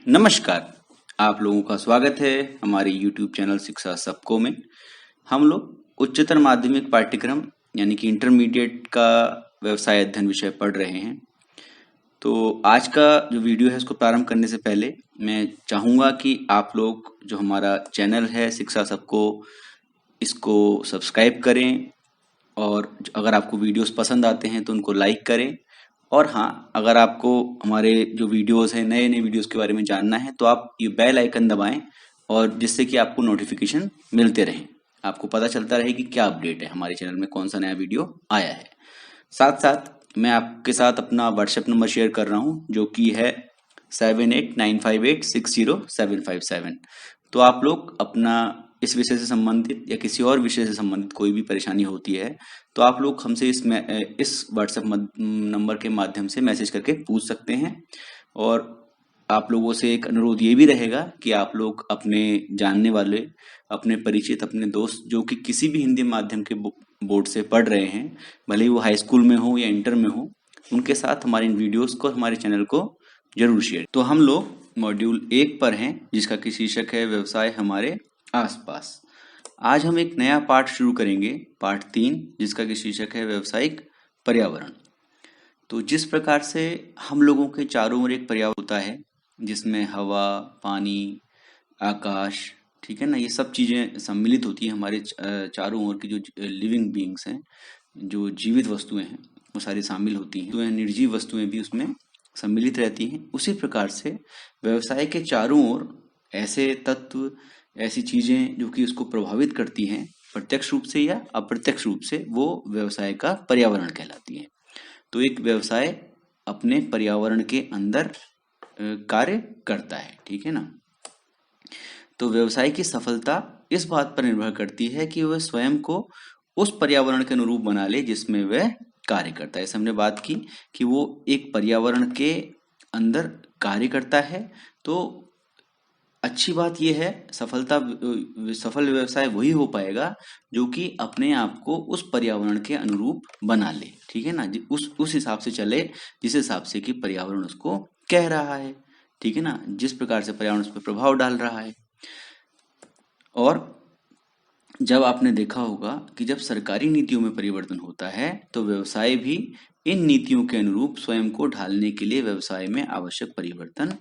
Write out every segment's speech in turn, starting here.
नमस्कार, आप लोगों का स्वागत है हमारे YouTube चैनल शिक्षा सबको में। हम लोग उच्चतर माध्यमिक पाठ्यक्रम यानी कि इंटरमीडिएट का व्यवसाय अध्ययन विषय पढ़ रहे हैं। तो आज का जो वीडियो है उसको प्रारंभ करने से पहले मैं चाहूँगा कि आप लोग जो हमारा चैनल है शिक्षा सबको, इसको सब्सक्राइब करें और अगर आपको वीडियोस पसंद आते हैं तो उनको लाइक करें। और हाँ, अगर आपको हमारे जो वीडियोस हैं नए वीडियोस के बारे में जानना है तो आप ये बेल आइकन दबाएं और जिससे कि आपको नोटिफिकेशन मिलते रहें, आपको पता चलता रहे कि क्या अपडेट है, हमारे चैनल में कौन सा नया वीडियो आया है। साथ साथ मैं आपके साथ अपना व्हाट्सएप नंबर शेयर कर रहा हूँ जो कि है 7895860757। तो आप लोग अपना इस विषय से संबंधित या किसी और विषय से संबंधित कोई भी परेशानी होती है तो आप लोग हमसे इस व्हाट्सएप नंबर के माध्यम से मैसेज करके पूछ सकते हैं। और आप लोगों से एक अनुरोध ये भी रहेगा कि आप लोग अपने जानने वाले, अपने परिचित, अपने दोस्त जो कि किसी भी हिंदी माध्यम के बोर्ड से पढ़ रहे हैं, भले ही वो हाई स्कूल में हो या इंटर में हो, उनके साथ हमारे इन वीडियोस को, हमारे चैनल को जरूर शेयर। तो हम लोग मॉड्यूल 1 पर हैं जिसका कि शीर्षक है व्यवसाय हमारे आसपास। आज हम एक नया पाठ शुरू करेंगे, पाठ 3, जिसका कि शीर्षक है व्यावसायिक पर्यावरण। तो जिस प्रकार से हम लोगों के चारों ओर एक पर्यावरण होता है जिसमें हवा, पानी, आकाश, ठीक है ना, ये सब चीजें सम्मिलित होती हैं। हमारे चारों ओर की जो लिविंग बीइंग्स हैं, जो जीवित वस्तुएं हैं, वो सारी शामिल होती हैं। तो निर्जीव वस्तुएं भी उसमें सम्मिलित रहती हैं। उसी प्रकार से व्यवसाय के चारों ओर ऐसे तत्व, ऐसी चीजें जो कि उसको प्रभावित करती हैं प्रत्यक्ष रूप से या अप्रत्यक्ष रूप से, वो व्यवसाय का पर्यावरण कहलाती है। तो एक व्यवसाय अपने पर्यावरण के अंदर कार्य करता है, ठीक है ना। तो व्यवसाय की सफलता इस बात पर निर्भर करती है कि वह स्वयं को उस पर्यावरण के अनुरूप बना ले जिसमें वह कार्य करता है। हमने बात की कि वो एक पर्यावरण के अंदर कार्य करता है। तो अच्छी बात यह है, सफल व्यवसाय वही हो पाएगा जो कि अपने आप को उस पर्यावरण के अनुरूप बना ले, ठीक है ना, उस हिसाब से चले जिस हिसाब से कि पर्यावरण उसको कह रहा है, ठीक है ना, जिस प्रकार से पर्यावरण उस पर प्रभाव डाल रहा है। और जब आपने देखा होगा कि जब सरकारी नीतियों में परिवर्तन होता है तो व्यवसाय भी इन नीतियों के अनुरूप स्वयं को ढालने के लिए व्यवसाय में आवश्यक परिवर्तन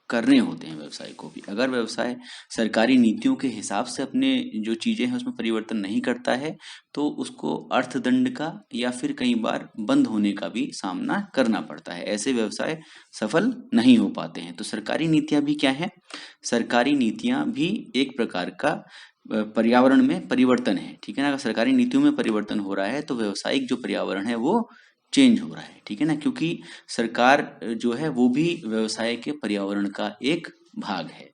करने होते हैं। व्यवसाय को भी अगर व्यवसाय सरकारी नीतियों के हिसाब से अपने जो चीजें हैं उसमें परिवर्तन नहीं करता है तो उसको अर्थदंड का या फिर कई बार बंद होने का भी सामना करना पड़ता है। ऐसे व्यवसाय सफल नहीं हो पाते हैं। तो सरकारी नीतियां भी क्या है? सरकारी नीतियां भी एक प्रकार का पर्यावरण में परिवर्तन है, ठीक है ना। अगर सरकारी नीतियों में परिवर्तन हो रहा है तो व्यवसायिक जो पर्यावरण है वो चेंज हो रहा है, ठीक है ना, क्योंकि सरकार जो है वो भी व्यवसाय के पर्यावरण का एक भाग है,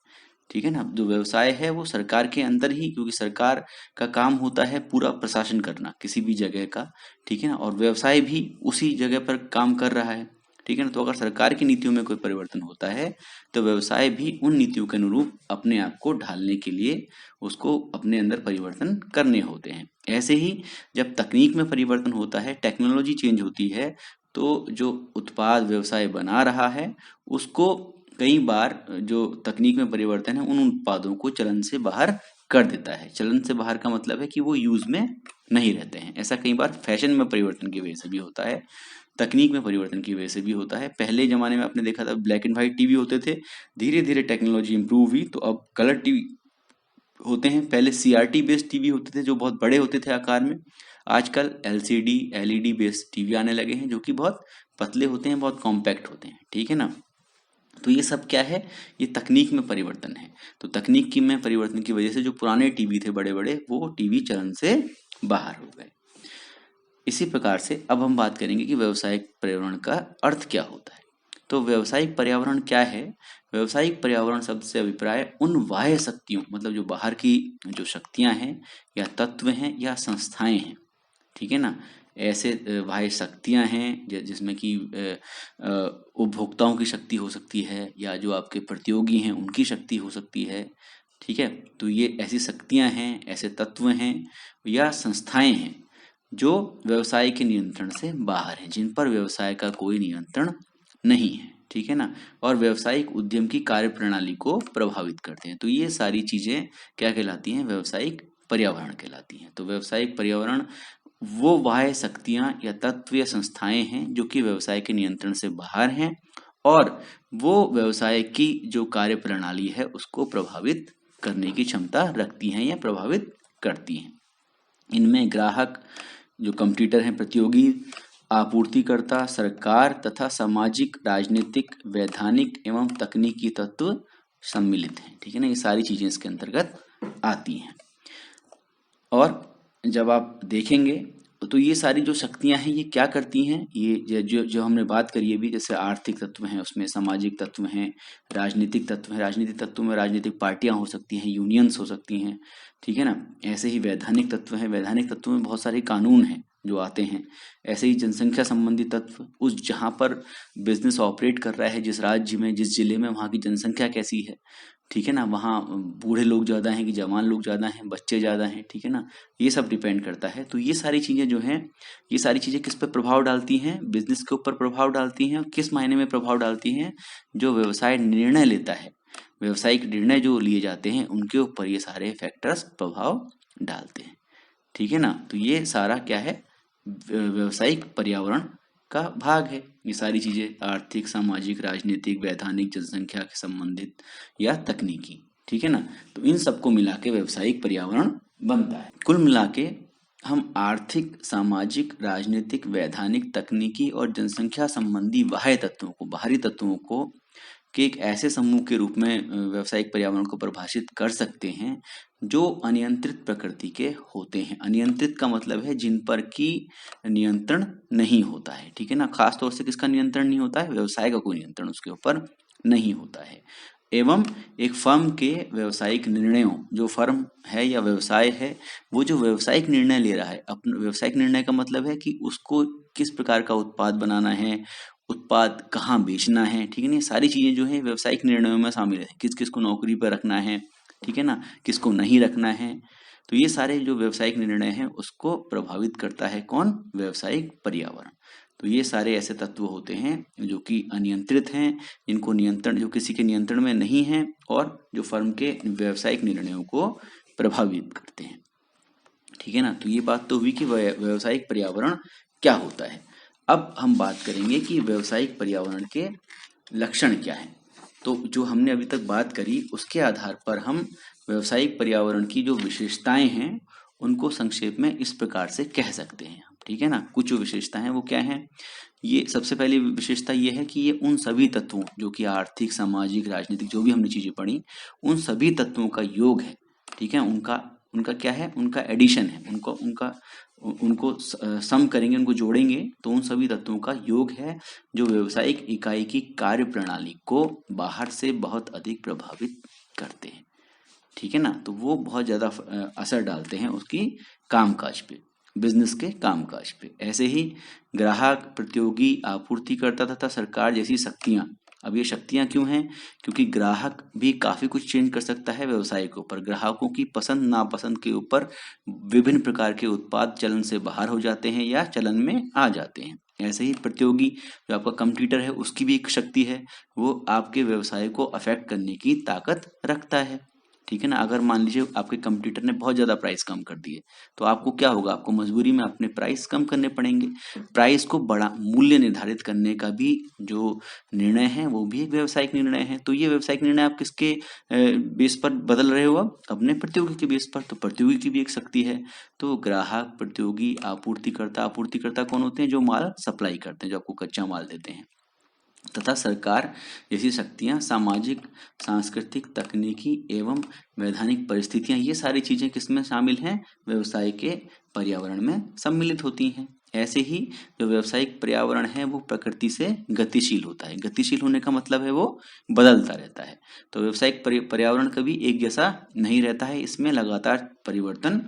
ठीक है ना। जो व्यवसाय है वो सरकार के अंदर ही, क्योंकि सरकार का काम होता है पूरा प्रशासन करना किसी भी जगह का, ठीक है ना, और व्यवसाय भी उसी जगह पर काम कर रहा है, ठीक है ना। तो अगर सरकार की नीतियों में कोई परिवर्तन होता है तो व्यवसाय भी उन नीतियों के अनुरूप अपने आप को ढालने के लिए उसको अपने अंदर परिवर्तन करने होते हैं। ऐसे ही जब तकनीक में परिवर्तन होता है, टेक्नोलॉजी चेंज होती है, तो जो उत्पाद व्यवसाय बना रहा है उसको कई बार जो तकनीक में परिवर्तन है उन उत्पादों को चलन से बाहर कर देता है। चलन से बाहर का मतलब है कि वो यूज में नहीं रहते हैं। ऐसा कई बार फैशन में परिवर्तन की वजह से भी होता है, तकनीक में परिवर्तन की वजह से भी होता है। पहले जमाने में आपने देखा था ब्लैक एंड व्हाइट टीवी होते थे, धीरे धीरे टेक्नोलॉजी इंप्रूव हुई तो अब कलर टीवी होते हैं। पहले सीआरटी बेस्ड टीवी होते थे जो बहुत बड़े होते थे आकार में, आजकल एलसीडी एलईडी बेस्ड टीवी आने लगे हैं जो कि बहुत पतले होते हैं, बहुत कॉम्पैक्ट होते हैं, ठीक है ना। तो ये सब क्या है? ये तकनीक में परिवर्तन है। तो तकनीक की में परिवर्तन की वजह से जो पुराने टीवी थे बड़े बड़े, वो टीवी चलन से बाहर हो गए। इसी प्रकार से अब हम बात करेंगे कि व्यावसायिक पर्यावरण का अर्थ क्या होता है। तो व्यावसायिक पर्यावरण क्या है? व्यावसायिक पर्यावरण शब्द से अभिप्राय उन बाह्य शक्तियों, मतलब जो बाहर की जो शक्तियां हैं या तत्व हैं या संस्थाएं हैं, ठीक है ना, ऐसे बाह्य शक्तियां हैं जिसमें कि उपभोक्ताओं की शक्ति हो सकती है या जो आपके प्रतियोगी हैं उनकी शक्ति हो सकती है, ठीक है। तो ये ऐसी शक्तियां हैं, ऐसे तत्व हैं या संस्थाएं हैं जो व्यवसाय के नियंत्रण से बाहर हैं, जिन पर व्यवसाय का कोई नियंत्रण नहीं है, ठीक है ना, और व्यावसायिक उद्यम की कार्यप्रणाली को प्रभावित करते हैं। तो ये सारी चीजें क्या कहलाती हैं? व्यावसायिक पर्यावरण कहलाती हैं। तो व्यावसायिक पर्यावरण वो बाह्य शक्तियां या तत्व या संस्थाएं हैं जो कि व्यवसाय के नियंत्रण से बाहर हैं और वो व्यवसाय की जो कार्य प्रणाली है उसको प्रभावित करने की क्षमता रखती हैं या प्रभावित करती हैं। इनमें ग्राहक, जो कंपटीटर हैं, प्रतियोगी, आपूर्तिकर्ता, सरकार तथा सामाजिक, राजनीतिक, वैधानिक एवं तकनीकी तत्व सम्मिलित हैं। ठीक है ना, ये सारी चीजें इसके अंतर्गत आती हैं। और जब आप देखेंगे तो ये सारी जो शक्तियां हैं ये क्या करती हैं? ये जो जो हमने बात करी अभी, जैसे आर्थिक तत्व हैं, उसमें सामाजिक तत्व हैं, राजनीतिक तत्व हैं, राजनीतिक तत्व में राजनीतिक पार्टियां हो सकती हैं, यूनियंस हो सकती हैं, ठीक है ना। ऐसे ही वैधानिक तत्व हैं, वैधानिक तत्व में बहुत सारे कानून हैं जो आते हैं। ऐसे ही जनसंख्या संबंधी तत्व, उस जहाँ पर बिजनेस ऑपरेट कर रहा है, जिस राज्य में, जिस जिले में, वहाँ की जनसंख्या कैसी है, ठीक है ना, वहाँ बूढ़े लोग ज़्यादा हैं कि जवान लोग ज़्यादा हैं, बच्चे ज़्यादा हैं, ठीक है ना, ये सब डिपेंड करता है। तो ये सारी चीज़ें जो हैं, ये सारी चीज़ें किस पर प्रभाव डालती हैं? बिजनेस के ऊपर प्रभाव डालती हैं। किस मायने में प्रभाव डालती हैं? जो व्यवसाय निर्णय लेता है, व्यवसायिक निर्णय जो लिए जाते हैं, उनके ऊपर ये सारे फैक्टर्स प्रभाव डालते हैं। ठीक है ना, तो ये सारा क्या है? व्यवसायिक पर्यावरण का भाग है। ये सारी चीजें आर्थिक, सामाजिक, राजनीतिक, वैधानिक, जनसंख्या के संबंधित या तकनीकी, ठीक है ना, तो इन सबको मिला के व्यवसायिक पर्यावरण बनता है। कुल मिला के हम आर्थिक, सामाजिक, राजनीतिक, वैधानिक, तकनीकी और जनसंख्या संबंधी बाह्य तत्वों को, बाहरी तत्वों को के एक ऐसे समूह के रूप में व्यावसायिक पर्यावरण को परिभाषित कर सकते हैं जो अनियंत्रित प्रकृति के होते हैं। अनियंत्रित का मतलब है जिन पर की नियंत्रण नहीं होता है, ठीक है ना। खास तौर से किसका नियंत्रण नहीं होता है? व्यवसाय का कोई नियंत्रण उसके ऊपर नहीं होता है। एवं एक फर्म के व्यवसायिक निर्णयों, जो फर्म है या व्यवसाय है, वो जो व्यवसायिक निर्णय ले रहा है, अपना व्यवसायिक निर्णय का मतलब है कि उसको किस प्रकार का उत्पाद बनाना है, उत्पाद कहाँ बेचना है, ठीक है ना, ये सारी चीजें जो है व्यवसायिक निर्णयों में शामिल है। किस किस को नौकरी पर रखना है, ठीक है ना, किसको नहीं रखना है। तो ये सारे जो व्यवसायिक निर्णय हैं उसको प्रभावित करता है कौन? व्यवसायिक पर्यावरण। तो ये सारे ऐसे तत्व होते हैं जो कि अनियंत्रित हैं, जिनको नियंत्रण, जो किसी के नियंत्रण में नहीं है और जो फर्म के व्यवसायिक निर्णयों को प्रभावित करते हैं, ठीक है ना। तो ये बात तो हुई कि व्यवसायिक पर्यावरण क्या होता है। अब हम बात करेंगे कि व्यवसायिक पर्यावरण के लक्षण क्या हैं। तो जो हमने अभी तक बात करी उसके आधार पर हम व्यवसायिक पर्यावरण की जो विशेषताएं हैं उनको संक्षेप में इस प्रकार से कह सकते हैं, ठीक है ना। कुछ जो विशेषताएं हैं वो क्या हैं? ये सबसे पहली विशेषता ये है कि ये उन सभी तत्वों, जो कि आर्थिक, सामाजिक, राजनीतिक, जो भी हमने चीजें पढ़ी, उन सभी तत्वों का योग है, ठीक है। उनका उनका क्या है? उनका एडिशन है, उनको उनका उनको सम करेंगे, उनको जोड़ेंगे तो उन सभी तत्वों का योग है जो व्यवसायिक इकाई की कार्य प्रणाली को बाहर से बहुत अधिक प्रभावित करते हैं, ठीक है ना। तो वो बहुत ज्यादा असर डालते हैं उसकी कामकाज पे, बिजनेस के कामकाज पे। ऐसे ही ग्राहक, प्रतियोगी, आपूर्तिकर्ता तथा सरकार जैसी शक्तियां। अब ये शक्तियां क्यों हैं? क्योंकि ग्राहक भी काफी कुछ चेंज कर सकता है व्यवसाय के ऊपर। ग्राहकों की पसंद नापसंद के ऊपर विभिन्न प्रकार के उत्पाद चलन से बाहर हो जाते हैं या चलन में आ जाते हैं। ऐसे ही प्रतियोगी, जो आपका कंपटीटर है, उसकी भी एक शक्ति है, वो आपके व्यवसाय को अफेक्ट करने की ताकत रखता है, ठीक है ना। अगर मान लीजिए आपके कंपटीटर ने बहुत ज्यादा प्राइस कम कर दिए तो आपको क्या होगा? आपको मजबूरी में अपने प्राइस कम करने पड़ेंगे। प्राइस को बड़ा मूल्य निर्धारित करने का भी जो निर्णय है वो भी एक व्यवसायिक निर्णय है। तो ये व्यवसायिक निर्णय आप किसके बेस पर बदल रहे हो? अब अपने प्रतियोगी के बेस पर। तो प्रतियोगी की भी एक शक्ति है। तो ग्राहक, प्रतियोगी, आपूर्तिकर्ता। आपूर्तिकर्ता कौन होते हैं? जो माल सप्लाई करते हैं, जो आपको कच्चा माल देते हैं। तथा सरकार जैसी शक्तियां, सामाजिक, सांस्कृतिक, तकनीकी एवं वैधानिक परिस्थितियां, ये सारी चीजें किसमें शामिल हैं? व्यवसाय के पर्यावरण में सम्मिलित होती हैं। ऐसे ही जो व्यवसायिक पर्यावरण है वो प्रकृति से गतिशील होता है। गतिशील होने का मतलब है वो बदलता रहता है। तो व्यवसायिक पर्यावरण कभी एक जैसा नहीं रहता है, इसमें लगातार परिवर्तन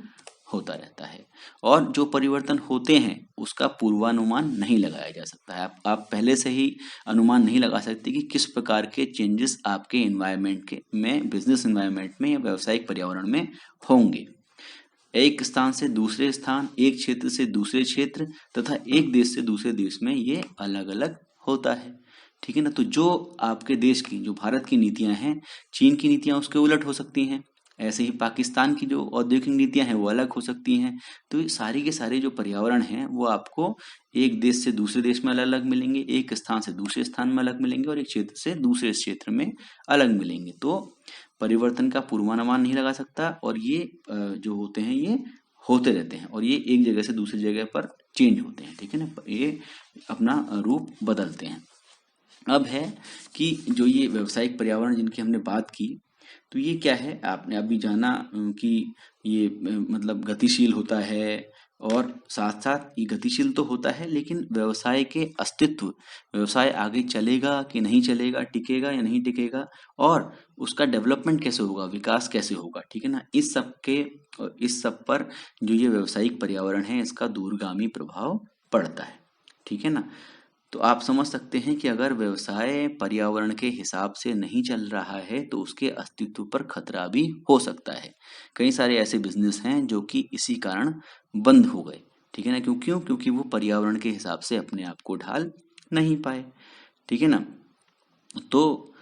होता रहता है। और जो परिवर्तन होते हैं उसका पूर्वानुमान नहीं लगाया जा सकता है। आप पहले से ही अनुमान नहीं लगा सकते कि किस प्रकार के चेंजेस आपके एनवायरनमेंट के में, बिजनेस एनवायरनमेंट में या व्यावसायिक पर्यावरण में होंगे। एक स्थान से दूसरे स्थान, एक क्षेत्र से दूसरे क्षेत्र तथा एक देश से दूसरे देश में ये अलग अलग होता है। ठीक है ना। तो जो आपके देश की, जो भारत की नीतियां हैं, चीन की नीतियां उसके उलट हो सकती हैं। ऐसे ही पाकिस्तान की जो औद्योगिक नीतियां हैं वो अलग हो सकती हैं। तो ये सारी के सारे जो पर्यावरण हैं वो आपको एक देश से दूसरे देश में अलग अलग मिलेंगे, एक स्थान से दूसरे स्थान में अलग मिलेंगे और एक क्षेत्र से दूसरे क्षेत्र में अलग मिलेंगे। तो परिवर्तन का पूर्वानुमान नहीं लगा सकता और ये जो होते हैं ये होते रहते हैं और ये एक जगह से दूसरी जगह पर चेंज होते हैं। ठीक है ना, ये अपना रूप बदलते हैं। अब है कि जो ये व्यावसायिक पर्यावरण जिनकी हमने बात की, तो ये क्या है, आपने अभी जाना कि ये मतलब गतिशील होता है और साथ साथ ये गतिशील तो होता है, लेकिन व्यवसाय के अस्तित्व, व्यवसाय आगे चलेगा कि नहीं चलेगा, टिकेगा या नहीं टिकेगा, और उसका डेवलपमेंट कैसे होगा, विकास कैसे होगा, ठीक है ना, इस सब पर जो ये व्यावसायिक पर्यावरण है इसका दूरगामी प्रभाव पड़ता है। ठीक है ना। तो आप समझ सकते हैं कि अगर व्यवसाय पर्यावरण के हिसाब से नहीं चल रहा है तो उसके अस्तित्व पर खतरा भी हो सकता है। कई सारे ऐसे बिजनेस हैं जो कि इसी कारण बंद हो गए। ठीक है ना, क्योंकि वो पर्यावरण के हिसाब से अपने आप को ढाल नहीं पाए। ठीक है ना। तो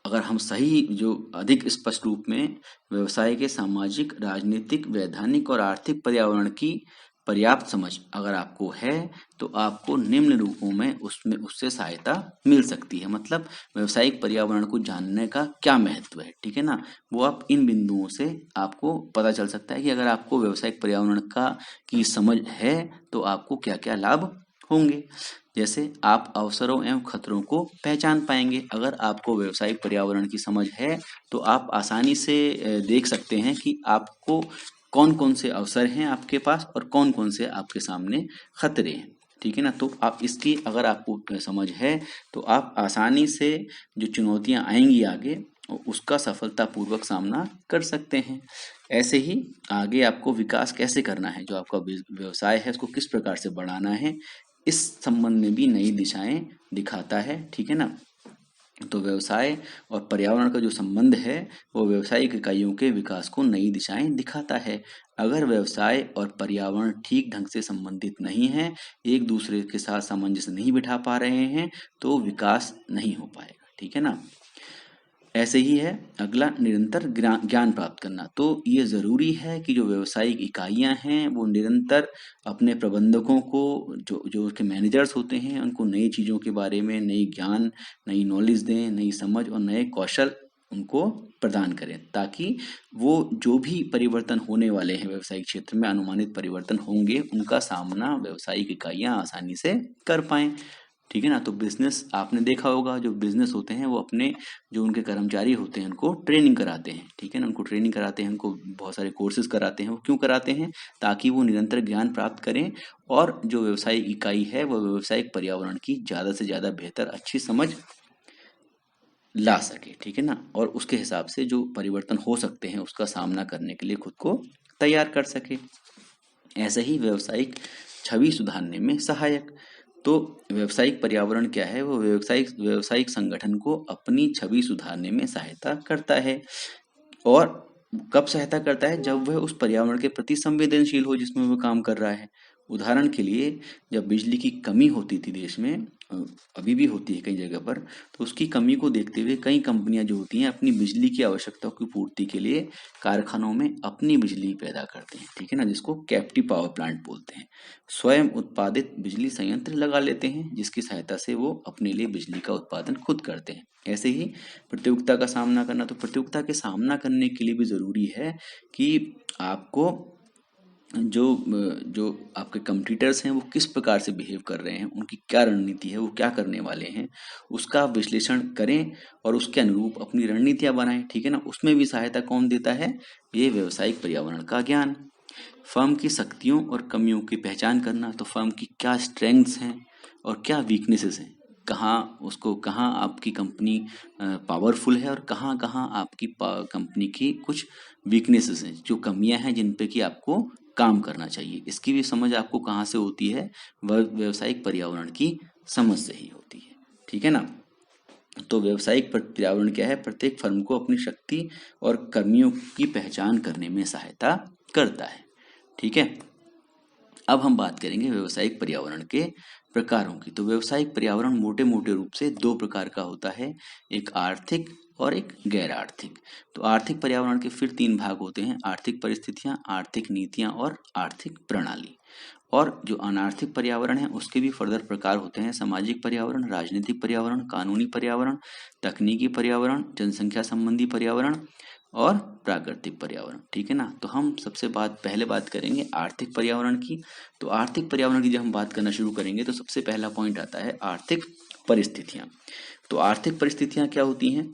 अगर हम सही जो अधिक स्पष्ट रूप में व्यवसाय के सामाजिक, राजनीतिक, वैधानिक और आर्थिक पर्यावरण की पर्याप्त समझ अगर आपको है तो आपको निम्न रूपों में उसमें उससे सहायता मिल सकती है। मतलब व्यवसायिक पर्यावरण को जानने का क्या महत्व है, ठीक है ना, वो आप इन बिंदुओं से आपको पता चल सकता है कि अगर आपको व्यवसायिक पर्यावरण का की समझ है तो आपको क्या क्या लाभ होंगे। जैसे आप अवसरों एवं खतरों को पहचान पाएंगे। अगर आपको व्यवसायिक पर्यावरण की समझ है तो आप आसानी से देख सकते हैं कि आपको कौन कौन से अवसर हैं आपके पास और कौन कौन से आपके सामने खतरे हैं। ठीक है ना। तो आप इसकी अगर आपको समझ है तो आप आसानी से जो चुनौतियां आएंगी आगे उसका सफलतापूर्वक सामना कर सकते हैं। ऐसे ही आगे आपको विकास कैसे करना है, जो आपका व्यवसाय है उसको किस प्रकार से बढ़ाना है, इस संबंध में भी नई दिशाएं दिखाता है। ठीक है ना। तो व्यवसाय और पर्यावरण का जो संबंध है वो व्यावसायिक इकाइयों के विकास को नई दिशाएं दिखाता है। अगर व्यवसाय और पर्यावरण ठीक ढंग से संबंधित नहीं है, एक दूसरे के साथ सामंजस्य नहीं बिठा पा रहे हैं, तो विकास नहीं हो पाएगा। ठीक है ना। ऐसे ही है अगला, निरंतर ज्ञान प्राप्त करना। तो ये जरूरी है कि जो व्यावसायिक इकाइयां हैं वो निरंतर अपने प्रबंधकों को, जो जो उसके मैनेजर्स होते हैं, उनको नई चीजों के बारे में नई ज्ञान, नई नॉलेज दें, नई समझ और नए कौशल उनको प्रदान करें, ताकि वो जो भी परिवर्तन होने वाले हैं व्यवसायिक क्षेत्र में, अनुमानित परिवर्तन होंगे, उनका सामना व्यावसायिक इकाइयां आसानी से कर पाएं। ठीक है ना। तो बिजनेस आपने देखा होगा, जो बिजनेस होते हैं वो अपने जो उनके कर्मचारी होते हैं उनको ट्रेनिंग कराते हैं। ठीक है ना, उनको ट्रेनिंग कराते हैं, उनको बहुत सारे कोर्सेज कराते हैं। वो क्यों कराते हैं? ताकि वो निरंतर ज्ञान प्राप्त करें और जो व्यवसायिक इकाई है वो व्यवसायिक पर्यावरण की ज्यादा से ज्यादा बेहतर अच्छी समझ ला सके। ठीक है ना, और उसके हिसाब से जो परिवर्तन हो सकते हैं उसका सामना करने के लिए खुद को तैयार कर सके। ऐसे ही व्यवसायिक छवि सुधारने में सहायक। तो व्यवसायिक पर्यावरण क्या है, वो व्यवसायिक संगठन को अपनी छवि सुधारने में सहायता करता है। और कब सहायता करता है? जब वह उस पर्यावरण के प्रति संवेदनशील हो जिसमें वह काम कर रहा है। उदाहरण के लिए, जब बिजली की कमी होती थी देश में, अभी भी होती है कई जगह पर, तो उसकी कमी को देखते हुए कई कंपनियां जो होती हैं अपनी बिजली की आवश्यकताओं की पूर्ति के लिए कारखानों में अपनी बिजली पैदा करते हैं। ठीक है ना, जिसको कैप्टिव पावर प्लांट बोलते हैं। स्वयं उत्पादित बिजली संयंत्र लगा लेते हैं जिसकी सहायता से वो अपने लिए बिजली का उत्पादन खुद करते हैं। ऐसे ही प्रतियोगिता का सामना करना। तो प्रतियोगिता के सामना करने के लिए भी जरूरी है कि आपको जो जो आपके कंपटीटर्स हैं वो किस प्रकार से बिहेव कर रहे हैं, उनकी क्या रणनीति है, वो क्या करने वाले हैं, उसका विश्लेषण करें और उसके अनुरूप अपनी रणनीतियां बनाएं। ठीक है ना। उसमें भी सहायता कौन देता है? ये व्यावसायिक पर्यावरण का ज्ञान। फर्म की शक्तियों और कमियों की पहचान करना। तो फर्म की क्या स्ट्रेंथ्स हैं और क्या वीकनेसेस हैं, कहाँ आपकी कंपनी पावरफुल है और कहाँ कहाँ आपकी कंपनी की कुछ वीकनेसेस हैं, जो कमियां हैं जिन पे कि आपको काम करना चाहिए। इसकी भी समझ आपको कहाँ से होती है? वह व्यावसायिक पर्यावरण की समझ से ही होती है। ठीक है ना। तो व्यावसायिक पर्यावरण क्या है? प्रत्येक फर्म को अपनी शक्ति और कमियों की पहचान करने में सहायता करता है। ठीक है। अब हम बात करेंगे व्यवसायिक पर्यावरण के प्रकारों की। तो व्यवसायिक पर्यावरण मोटे मोटे रूप से दो प्रकार का होता है, एक आर्थिक और एक गैर आर्थिक। तो आर्थिक पर्यावरण के फिर तीन भाग होते हैं, आर्थिक परिस्थितियां, आर्थिक नीतियां और आर्थिक प्रणाली। और जो अनार्थिक पर्यावरण है उसके भी फर्दर प्रकार होते हैं, सामाजिक पर्यावरण, राजनीतिक पर्यावरण, कानूनी पर्यावरण, तकनीकी पर्यावरण, जनसंख्या संबंधी पर्यावरण और प्राकृतिक पर्यावरण। ठीक है ना। तो हम सबसे पहले बात करेंगे आर्थिक पर्यावरण की। तो आर्थिक पर्यावरण की जब हम बात करना शुरू करेंगे तो सबसे पहला पॉइंट आता है आर्थिक परिस्थितियां। तो आर्थिक परिस्थितियां क्या होती हैं?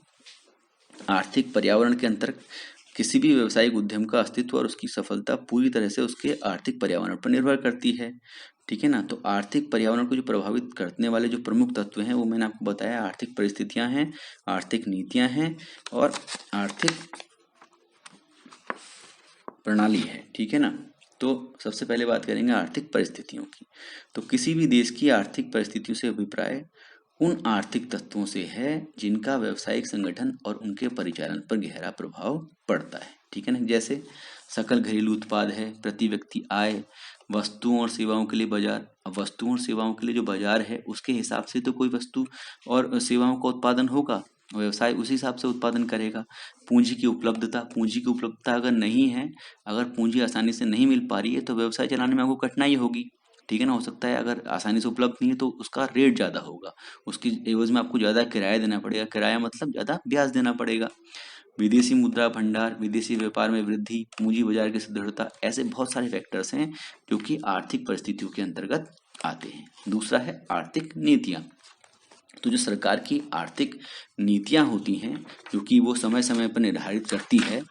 आर्थिक पर्यावरण के अंतर्गत किसी भी व्यावसायिक उद्यम का अस्तित्व और उसकी सफलता पूरी तरह से उसके आर्थिक पर्यावरण पर निर्भर करती है। ठीक है ना। तो आर्थिक पर्यावरण को जो प्रभावित करने वाले जो प्रमुख तत्व हैं वो मैंने आपको बताया, आर्थिक परिस्थितियां हैं, आर्थिक नीतियां हैं और आर्थिक प्रणाली है। ठीक है ना। तो सबसे पहले बात करेंगे आर्थिक परिस्थितियों की। तो किसी भी देश की आर्थिक परिस्थितियों से अभिप्राय उन आर्थिक तत्वों से है जिनका व्यावसायिक संगठन और उनके परिचालन पर गहरा प्रभाव पड़ता है। ठीक है ना। जैसे सकल घरेलू उत्पाद है, प्रति व्यक्ति आय, वस्तुओं और सेवाओं के लिए बाजार। अब वस्तुओं और सेवाओं के लिए जो बाजार है उसके हिसाब से तो कोई वस्तु और सेवाओं का उत्पादन होगा, व्यवसाय उसी हिसाब से उत्पादन करेगा। पूंजी की उपलब्धता अगर नहीं है, अगर पूंजी आसानी से नहीं मिल पा रही है तो व्यवसाय चलाने में आपको कठिनाई होगी। ठीक है ना। हो सकता है अगर आसानी से उपलब्ध नहीं है तो उसका रेट ज़्यादा होगा, उसकी एवज में आपको ज़्यादा किराया देना पड़ेगा, किराया मतलब ज़्यादा ब्याज देना पड़ेगा। विदेशी मुद्रा भंडार, विदेशी व्यापार में वृद्धि, पूंजी बाजार की सुदृढ़ता, ऐसे बहुत सारे फैक्टर्स हैं जो कि आर्थिक परिस्थितियों के अंतर्गत आते हैं। दूसरा है आर्थिक नीतियां। तो जो सरकार की आर्थिक नीतियां होती हैं जो कि वो समय समय पर निर्धारित करती है,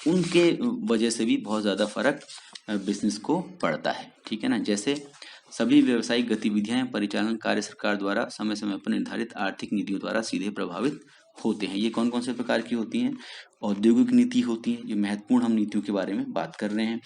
उनके वजह से भी बहुत ज़्यादा फर्क बिजनेस को पड़ता है। ठीक है ना। जैसे सभी व्यवसायिक गतिविधियां परिचालन कार्य सरकार द्वारा समय समय पर निर्धारित आर्थिक नीतियों द्वारा सीधे प्रभावित होते हैं। ये कौन कौन से प्रकार की होती हैं? औद्योगिक नीति होती है, ये महत्वपूर्ण हम नीतियों के बारे में बात कर रहे हैं।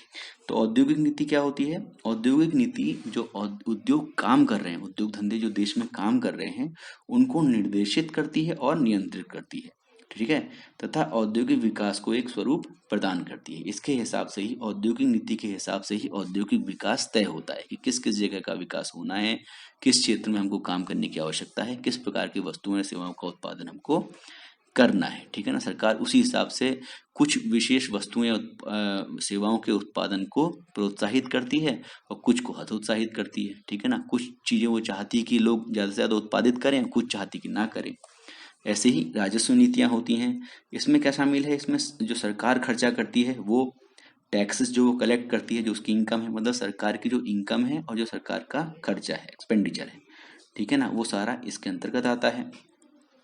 तो औद्योगिक नीति क्या होती है? औद्योगिक नीति जो उद्योग काम कर रहे हैं, उद्योग धंधे जो देश में काम कर रहे हैं उनको निर्देशित करती है और नियंत्रित करती है। ठीक है। तथा औद्योगिक विकास को एक स्वरूप प्रदान करती है। इसके हिसाब से ही, औद्योगिक नीति के हिसाब से ही औद्योगिक विकास तय होता है कि किस किस जगह का विकास होना है, किस क्षेत्र में हमको काम करने की आवश्यकता है, किस प्रकार की वस्तुओं या सेवाओं का उत्पादन हमको करना है। ठीक है ना। सरकार उसी हिसाब से कुछ विशेष वस्तुएं सेवाओं के उत्पादन को प्रोत्साहित करती है और कुछ को हतोत्साहित करती है। ठीक है ना। कुछ चीजें वो चाहती है कि लोग ज्यादा से ज्यादा उत्पादित करें, कुछ चाहती कि ना करें। ऐसे ही राजस्व नीतियां होती हैं। इसमें क्या शामिल है? इसमें जो सरकार खर्चा करती है वो टैक्सेस जो वो कलेक्ट करती है, जो उसकी इनकम है, मतलब सरकार की जो इनकम है और जो सरकार का खर्चा है, एक्सपेंडिचर है, ठीक है ना, वो सारा इसके अंतर्गत आता है।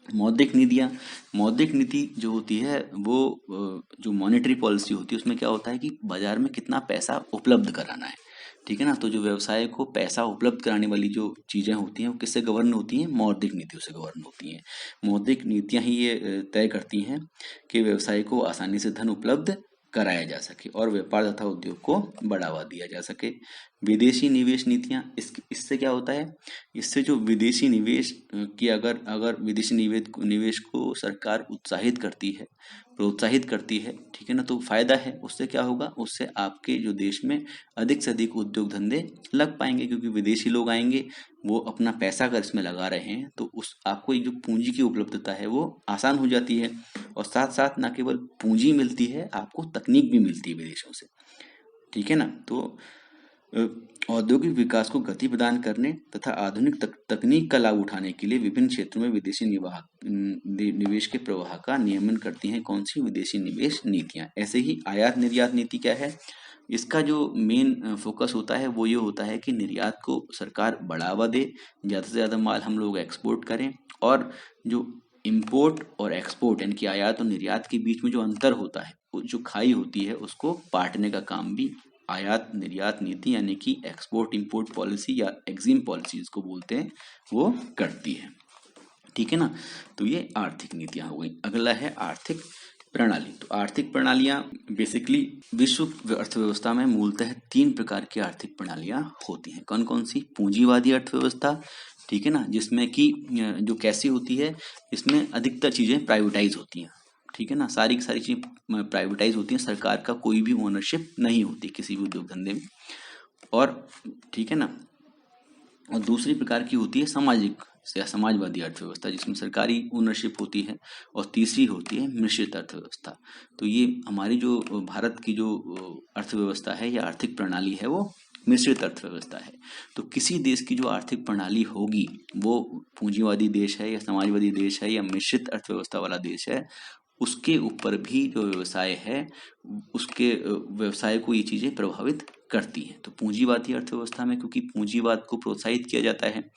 मौद्रिक नीतियाँ, मौद्रिक नीति जो होती है वो जो मॉनेटरी पॉलिसी होती है उसमें क्या होता है कि बाजार में कितना पैसा उपलब्ध कराना है। ठीक है ना। तो जो व्यवसाय को पैसा उपलब्ध कराने वाली जो चीज़ें होती हैं वो किससे गवर्न होती हैं? मौद्रिक नीतियों से गवर्न होती हैं। मौद्रिक नीतियाँ ही ये तय करती हैं कि व्यवसाय को आसानी से धन उपलब्ध कराया जा सके और व्यापार तथा उद्योग को बढ़ावा दिया जा सके। विदेशी निवेश नीतियाँ, इससे क्या होता है? इससे जो विदेशी निवेश की अगर अगर विदेशी निवेश को सरकार उत्साहित करती है, प्रोत्साहित करती है, ठीक है ना, तो फायदा है। उससे क्या होगा? उससे आपके जो देश में अधिक से अधिक उद्योग धंधे लग पाएंगे, क्योंकि विदेशी लोग आएंगे, वो अपना पैसा अगर इसमें लगा रहे हैं तो उस आपको जो पूंजी की उपलब्धता है वो आसान हो जाती है। और साथ साथ न केवल पूंजी मिलती है, आपको तकनीक भी मिलती है विदेशों से। ठीक है ना। तो औद्योगिक विकास को गति प्रदान करने तथा आधुनिक तकनीक का लाभ उठाने के लिए विभिन्न क्षेत्रों में विदेशी निवेश के प्रवाह का नियमन करती हैं कौन सी? विदेशी निवेश नीतियां। ऐसे ही आयात निर्यात नीति क्या है? इसका जो मेन फोकस होता है वो ये होता है कि निर्यात को सरकार बढ़ावा दे, ज़्यादा से ज़्यादा माल हम लोग एक्सपोर्ट करें और जो इम्पोर्ट और एक्सपोर्ट यानी कि आयात और निर्यात के बीच में जो अंतर होता है, वो जो खाई होती है, उसको पाटने का काम भी आयात निर्यात नीति यानी कि एक्सपोर्ट इंपोर्ट पॉलिसी या एक्जिम पॉलिसी जिसको बोलते हैं वो करती है। ठीक है ना। तो ये आर्थिक नीतियां हो गई। अगला है आर्थिक प्रणाली। तो आर्थिक प्रणालियां बेसिकली विश्व अर्थव्यवस्था में मूलतः तीन प्रकार की आर्थिक प्रणालियां होती हैं। कौन कौन सी? पूंजीवादी अर्थव्यवस्था, ठीक है ना, जिसमें कि जो कैसी होती है, इसमें अधिकतर चीजें प्राइवेटाइज होती हैं। ठीक है ना। सारी की सारी चीजें प्राइवेटाइज होती हैं, सरकार का कोई भी ओनरशिप नहीं होती किसी भी उद्योग धंधे में। और ठीक है ना। और दूसरी प्रकार की होती है सामाजिक या समाजवादी अर्थव्यवस्था, जिसमें सरकारी ओनरशिप होती है। और तीसरी होती है मिश्रित अर्थव्यवस्था। तो ये हमारी जो भारत की जो अर्थव्यवस्था है या आर्थिक प्रणाली है वो मिश्रित अर्थव्यवस्था है। तो किसी देश की जो आर्थिक प्रणाली होगी वो पूंजीवादी देश है या समाजवादी देश है या मिश्रित अर्थव्यवस्था वाला देश है, उसके ऊपर भी जो व्यवसाय है उसके व्यवसाय को ये चीजें प्रभावित करती हैं। तो पूंजीवादी अर्थव्यवस्था में क्योंकि पूंजीवाद को प्रोत्साहित किया जाता है,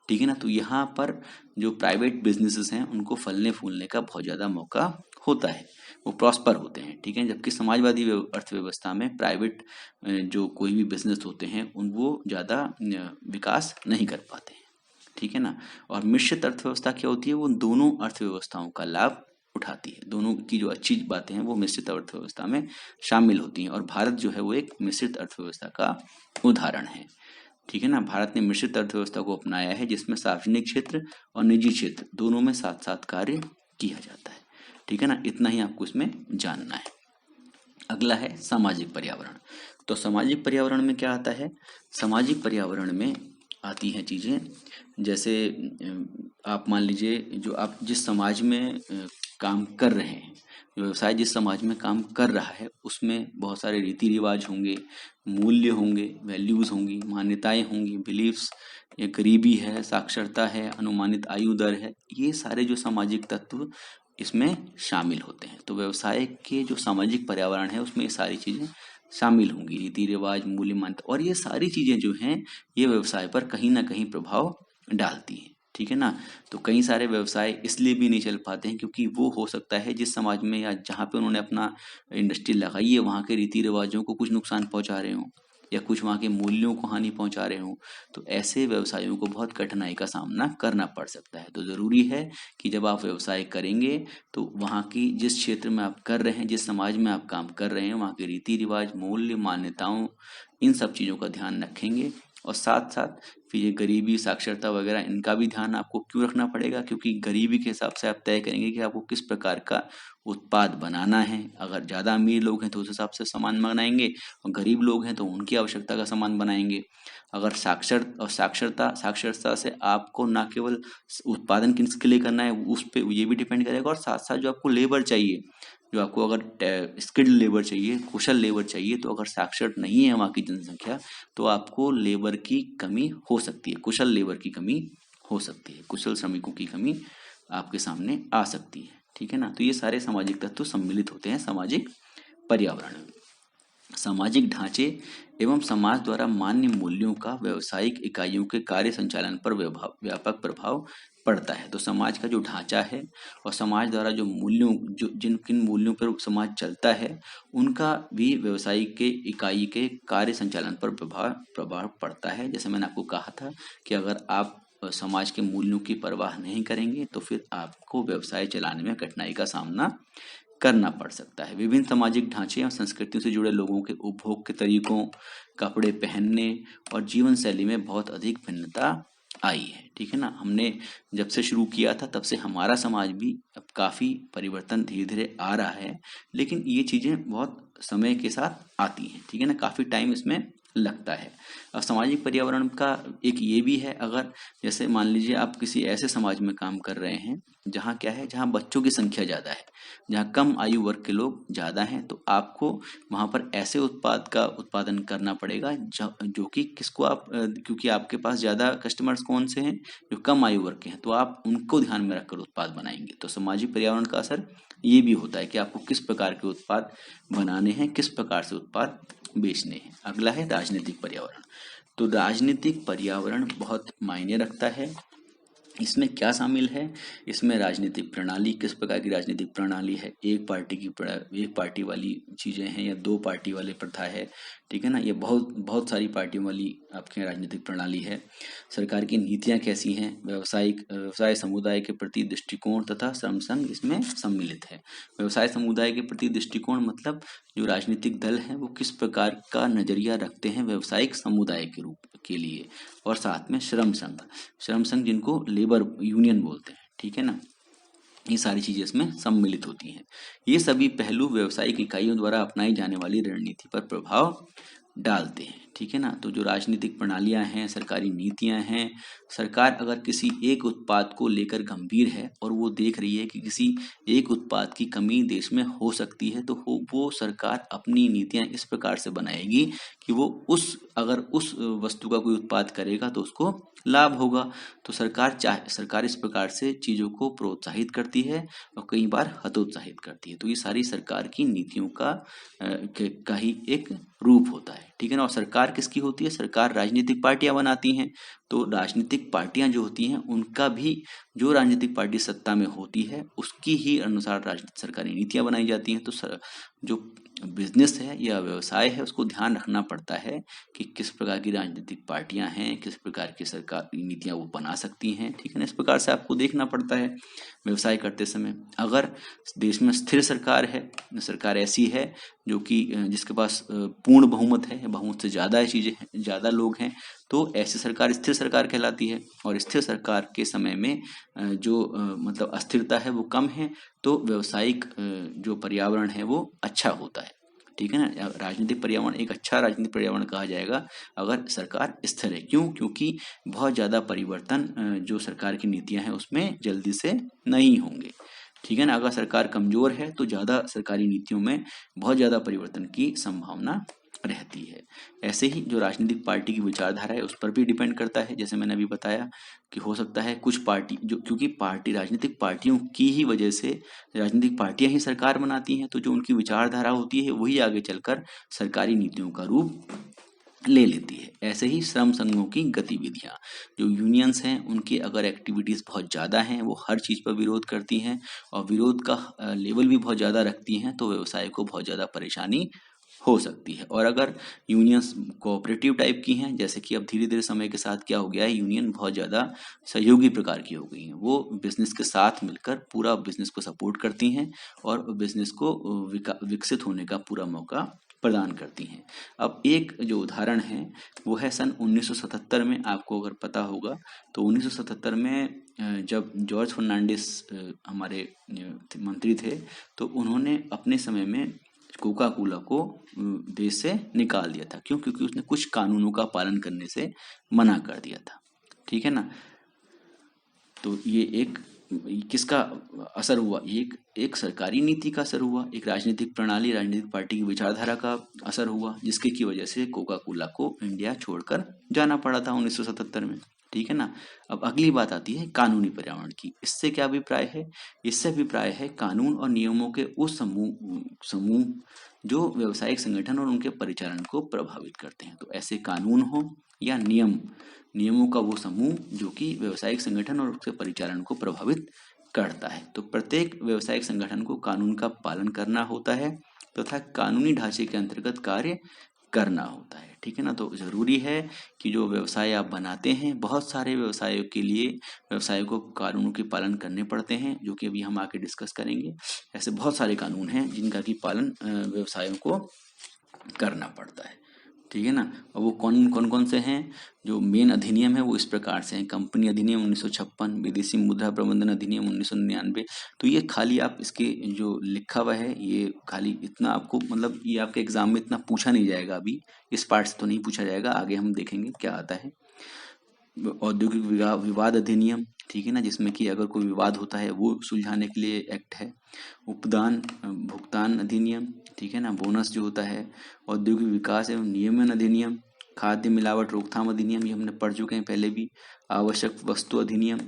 ठीक है ना, तो यहाँ पर जो प्राइवेट बिजनेसेस हैं उनको फलने फूलने का बहुत ज्यादा मौका होता है, वो प्रॉस्पर होते हैं, ठीक है। जबकि समाजवादी अर्थव्यवस्था में प्राइवेट जो कोई भी बिजनेस होते हैं उन वो ज्यादा विकास नहीं कर पाते हैं, ठीक है ना। और मिश्रित अर्थव्यवस्था क्या होती है, वो दोनों अर्थव्यवस्थाओं का लाभ उठाती है। दोनों की जो अच्छी बातें हैं वो मिश्रित अर्थव्यवस्था में शामिल होती हैं। और भारत जो है वो एक मिश्रित अर्थव्यवस्था का उदाहरण है, ठीक है ना। भारत ने मिश्रित अर्थव्यवस्था को अपनाया है जिसमें सार्वजनिक क्षेत्र और निजी क्षेत्र दोनों में साथ साथ कार्य किया जाता है, ठीक है ना। इतना ही आपको इसमें जानना है। अगला है सामाजिक पर्यावरण। तो सामाजिक पर्यावरण में क्या आता है, सामाजिक पर्यावरण में आती हैं चीजें जैसे आप मान लीजिए जो आप जिस समाज में काम कर रहे हैं, जो व्यवसाय जिस समाज में काम कर रहा है उसमें बहुत सारे रीति रिवाज होंगे, मूल्य होंगे, वैल्यूज होंगी, मान्यताएं होंगी, बिलीफ्स, ये गरीबी है, साक्षरता है, अनुमानित आयु दर है, ये सारे जो सामाजिक तत्व इसमें शामिल होते हैं। तो व्यवसाय के जो सामाजिक पर्यावरण है उसमें ये सारी चीजें शामिल होंगी, रीति रिवाज, मूल्य, मान्यता, और ये सारी चीजें जो हैं ये व्यवसाय पर कहीं ना कहीं प्रभाव डालती है, ठीक है ना। तो कई सारे व्यवसाय इसलिए भी नहीं चल पाते हैं क्योंकि वो हो सकता है जिस समाज में या जहाँ पे उन्होंने अपना इंडस्ट्री लगाई है वहाँ के रीति रिवाजों को कुछ नुकसान पहुंचा रहे हों या कुछ वहाँ के मूल्यों को हानि पहुंचा रहे हों, तो ऐसे व्यवसायों को बहुत कठिनाई का सामना करना पड़ सकता है। तो जरूरी है कि जब आप व्यवसाय करेंगे तो वहाँ की जिस क्षेत्र में आप कर रहे हैं, जिस समाज में आप काम कर रहे हैं, वहाँ के रीति रिवाज, मूल्य, मान्यताओं, इन सब चीज़ों का ध्यान रखेंगे। और साथ साथ फिर ये गरीबी, साक्षरता वगैरह इनका भी ध्यान आपको क्यों रखना पड़ेगा, क्योंकि गरीबी के हिसाब से आप तय करेंगे कि आपको किस प्रकार का उत्पाद बनाना है। अगर ज़्यादा अमीर लोग हैं तो उस हिसाब से सामान बनाएंगे और गरीब लोग हैं तो उनकी आवश्यकता का सामान बनाएंगे। अगर साक्षरता से आपको ना केवल उत्पादन किसके लिए करना है उस पर ये भी डिपेंड करेगा, और साथ साथ जो आपको लेबर चाहिए, जो आपको अगर स्किल्ड लेबर चाहिए, कुशल लेबर चाहिए, तो अगर साक्षर नहीं है वहाँ की जनसंख्या तो आपको लेबर की कमी हो सकती है, कुशल लेबर की कमी हो सकती है, कुशल श्रमिकों की कमी आपके सामने आ सकती है, ठीक है ना। तो ये सारे सामाजिक तत्व सम्मिलित होते हैं सामाजिक पर्यावरण में। सामाजिक ढांचे एवं समाज द्वारा मान्य मूल्यों का व्यावसायिक इकाइयों के कार्य संचालन पर व्यापक प्रभाव पड़ता है। तो समाज का जो ढांचा है और समाज द्वारा जो मूल्यों, जो जिन किन मूल्यों पर समाज चलता है, उनका भी व्यवसायिक के इकाई के कार्य संचालन पर प्रभाव पड़ता है। जैसे मैंने आपको कहा था कि अगर आप समाज के मूल्यों की परवाह नहीं करेंगे तो फिर आपको व्यवसाय चलाने में कठिनाई का सामना करना पड़ सकता है। विभिन्न सामाजिक ढांचे और संस्कृतियों से जुड़े लोगों के उपभोग के तरीकों, कपड़े पहनने और जीवन शैली में बहुत अधिक भिन्नता आई है, ठीक है ना। हमने जब से शुरू किया था तब से हमारा समाज भी अब काफी परिवर्तन धीरे धीरे आ रहा है, लेकिन ये चीजें बहुत समय के साथ आती हैं, ठीक है ना, काफी टाइम इसमें लगता है। और सामाजिक पर्यावरण का एक ये भी है, अगर जैसे मान लीजिए आप किसी ऐसे समाज में काम कर रहे हैं जहाँ क्या है, जहाँ बच्चों की संख्या ज्यादा है, जहाँ कम आयु वर्ग के लोग ज्यादा हैं, तो आपको वहां पर ऐसे उत्पाद का उत्पादन करना पड़ेगा जो कि किसको आप क्योंकि आपके पास ज्यादा कस्टमर्स कौन से हैं, जो कम आयु वर्ग के हैं, तो आप उनको ध्यान में रखकर उत्पाद बनाएंगे। तो सामाजिक पर्यावरण का असर ये भी होता है कि आपको किस प्रकार के उत्पाद बनाने हैं, किस प्रकार से उत्पाद बेचने हैं। अगला है राजनीतिक पर्यावरण। तो राजनीतिक पर्यावरण बहुत मायने रखता है। इसमें क्या शामिल है, इसमें राजनीतिक प्रणाली, किस प्रकार की राजनीतिक प्रणाली है, एक पार्टी वाली चीजें हैं या दो पार्टी वाले प्रथा है, ठीक है ना, ये बहुत बहुत सारी पार्टियों वाली आपके यहाँ राजनीतिक प्रणाली है। सरकार की नीतियां कैसी हैं, व्यवसाय समुदाय के प्रति दृष्टिकोण तथा श्रम संघ इसमें सम्मिलित है। व्यवसाय समुदाय के प्रति दृष्टिकोण मतलब जो राजनीतिक दल हैं वो किस प्रकार का नजरिया रखते हैं व्यवसायिक समुदाय के रूप के लिए। और साथ में श्रम संघ जिनको लेबर यूनियन बोलते हैं, ठीक है ना, ये सारी चीजें इसमें सम्मिलित होती हैं। ये सभी पहलू व्यवसायिक इकाइयों द्वारा अपनाई जाने वाली रणनीति पर प्रभाव डालते हैं, ठीक है ना। तो जो राजनीतिक प्रणालियां हैं, सरकारी नीतियां हैं, सरकार अगर किसी एक उत्पाद को लेकर गंभीर है और वो देख रही है कि किसी एक उत्पाद की कमी देश में हो सकती है, तो वो सरकार अपनी नीतियां इस प्रकार से बनाएगी कि वो अगर उस वस्तु का कोई उत्पाद करेगा तो उसको लाभ होगा। तो सरकार इस प्रकार से चीजों को प्रोत्साहित करती है और कई बार हतोत्साहित करती है। तो ये सारी सरकार की नीतियों का ही एक रूप होता है, ठीक है ना। और सरकार किसकी होती है? सरकार राजनीतिक पार्टियां बनाती हैं। तो राजनीतिक पार्टियां जो होती हैं उनका भी, जो राजनीतिक पार्टी सत्ता में होती है उसकी ही अनुसार सरकारी नीतियां बनाई जाती हैं। तो जो बिजनेस है या व्यवसाय है उसको ध्यान रखना पड़ता है कि किस प्रकार की राजनीतिक पार्टियां हैं, किस प्रकार की सरकारी नीतियां वो बना सकती हैं, ठीक है ना। इस प्रकार से आपको देखना पड़ता है व्यवसाय करते समय। अगर देश में स्थिर सरकार है, सरकार ऐसी है जो कि जिसके पास पूर्ण बहुमत है, बहुमत से ज्यादा चीजें हैं, ज्यादा लोग हैं, तो ऐसी सरकार स्थिर सरकार कहलाती है। और स्थिर सरकार के समय में मतलब अस्थिरता है वो कम है, तो व्यवसायिक जो पर्यावरण है वो अच्छा होता है, ठीक है ना। राजनीतिक पर्यावरण एक अच्छा राजनीतिक पर्यावरण कहा जाएगा अगर सरकार स्थिर है। क्यों? क्योंकि बहुत ज्यादा परिवर्तन जो सरकार की नीतियां हैं उसमें जल्दी से नहीं होंगे, ठीक है ना। अगर सरकार कमजोर है तो ज्यादा सरकारी नीतियों में बहुत ज्यादा परिवर्तन की संभावना रहती है। ऐसे ही जो राजनीतिक पार्टी की विचारधारा है उस पर भी डिपेंड करता है। जैसे मैंने अभी बताया कि हो सकता है कुछ पार्टी जो, क्योंकि राजनीतिक पार्टियों की ही वजह से राजनीतिक पार्टियां ही सरकार बनाती हैं, तो जो उनकी विचारधारा होती है वही आगे चलकर सरकारी नीतियों का रूप ले लेती है। ऐसे ही श्रम संघों की गतिविधियां, जो यूनियंस हैं उनकी अगर एक्टिविटीज बहुत ज्यादा हैं, वो हर चीज पर विरोध करती हैं और विरोध का लेवल भी बहुत ज्यादा रखती हैं, तो व्यवसाय को बहुत ज्यादा परेशानी हो सकती है। और अगर यूनियंस कोऑपरेटिव टाइप की हैं, जैसे कि अब धीरे धीरे समय के साथ क्या हो गया है, यूनियन बहुत ज्यादा सहयोगी प्रकार की हो गई हैं। वो बिजनेस के साथ मिलकर पूरा बिजनेस को सपोर्ट करती हैं और बिजनेस को विकसित होने का पूरा मौका प्रदान करती हैं। अब एक जो उदाहरण है वो है सन 1977 में। आपको अगर पता होगा तो 1977 में जब जॉर्ज फर्नांडिस हमारे मंत्री थे, तो उन्होंने अपने समय में कोका कोला को देश से निकाल दिया था। क्यों? क्योंकि उसने कुछ कानूनों का पालन करने से मना कर दिया था, ठीक है ना। तो ये एक किसका असर हुआ? एक सरकारी नीति का असर हुआ, एक राजनीतिक प्रणाली, राजनीतिक पार्टी की विचारधारा का असर हुआ, जिसके की वजह से कोका कोला को इंडिया छोड़कर जाना पड़ा था 1977 में, ठीक है ना। अब अगली बात आती है कानूनी पर्यावरण की। इससे क्या अभिप्राय है? इससे अभिप्राय है कानून और नियमों के उस समूह जो व्यावसायिक संगठन और उनके परिचालन को प्रभावित करते हैं। तो ऐसे कानून हो या नियमों का वो समूह जो कि व्यावसायिक संगठन और उसके परिचालन को प्रभावित करता है। तो प्रत्येक व्यावसायिक संगठन को कानून का पालन करना होता है तथा कानूनी ढांचे के अंतर्गत कार्य करना होता है, ठीक है ना। तो जरूरी है कि जो व्यवसाय आप बनाते हैं, बहुत सारे व्यवसायों के लिए व्यवसाय को कानूनों के पालन करने पड़ते हैं, जो कि अभी हम आके डिस्कस करेंगे। ऐसे बहुत सारे कानून हैं जिनका की पालन व्यवसायों को करना पड़ता है, ठीक है ना। और वो कौन कौन से हैं? जो मेन अधिनियम है वो इस प्रकार से हैं। कंपनी अधिनियम 1956, विदेशी मुद्रा प्रबंधन अधिनियम 1999। तो ये खाली आप इसके जो लिखा हुआ है ये खाली इतना आपको, मतलब ये आपके एग्जाम में इतना पूछा नहीं जाएगा, अभी इस पार्ट से तो नहीं पूछा जाएगा, आगे हम देखेंगे क्या आता है। औद्योगिक विवाद अधिनियम, ठीक है ना, जिसमें कि अगर कोई विवाद होता है वो सुलझाने के लिए एक्ट है। उपदान भुगतान अधिनियम, ठीक है ना, बोनस जो होता है। औद्योगिक विकास एवं नियमन अधिनियम, खाद्य मिलावट रोकथाम अधिनियम, ये हमने पढ़ चुके हैं पहले भी। आवश्यक वस्तु अधिनियम,